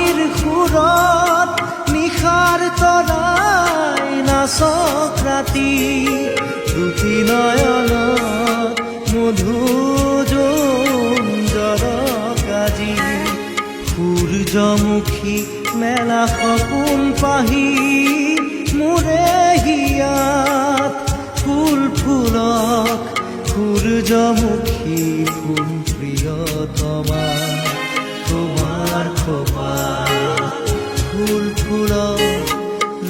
পাহিৰ সুৰত নিশাৰ তৰাই নাচক ৰাতি দুটি নয়নত মধুজম জৰক আজি সূৰ্যমুখী মেলা সপোন পাহি মোৰে হিয়াত ফুল ফুলক সূৰ্যমুখী ফুল প্ৰিয়তমা তোমাৰ খোপাত ফুল ফুলক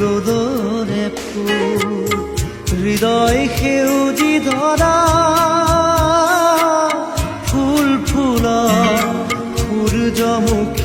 ৰ'দৰে ফুল হৃদয় সেউজী ধৰা ফুল ফুলক সূৰ্যমুখী